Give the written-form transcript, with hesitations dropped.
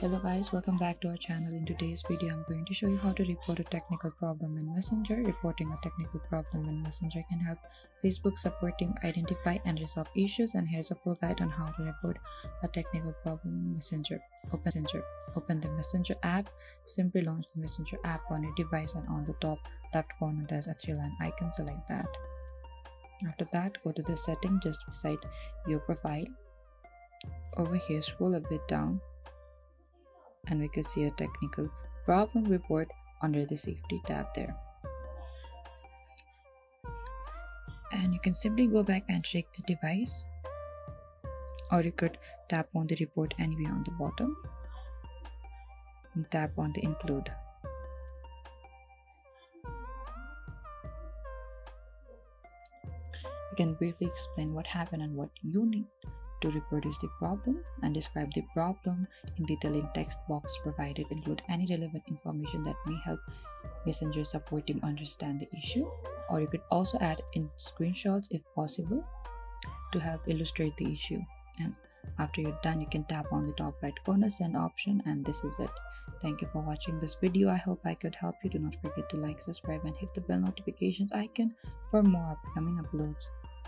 Hello guys, welcome back to our channel. In today's video, I'm going to show you how to report a technical problem in Messenger. Reporting a technical problem in Messenger can help Facebook support team identify and resolve issues, and here's a full guide on how to report a technical problem in Messenger. Open the Messenger app. Simply launch the Messenger app on your device, and on the top left corner there's a three-line icon. Select that. After that, go to the setting just beside your profile. Over here, scroll a bit down and we could see a technical problem report under the safety tab there. And you can simply go back and check the device, or you could tap on the report anywhere on the bottom and tap on the include. You can briefly explain what happened and what you need to reproduce the problem, and describe the problem in detail in text box provided. Include any relevant information that may help Messenger support team understand the issue, or you could also add in screenshots if possible to help illustrate the issue. And after you're done, you can tap on the top right corner send option, and this is it. Thank you for watching this video. I hope I could help you. Do not forget to like, subscribe and hit the bell notifications icon for more upcoming uploads.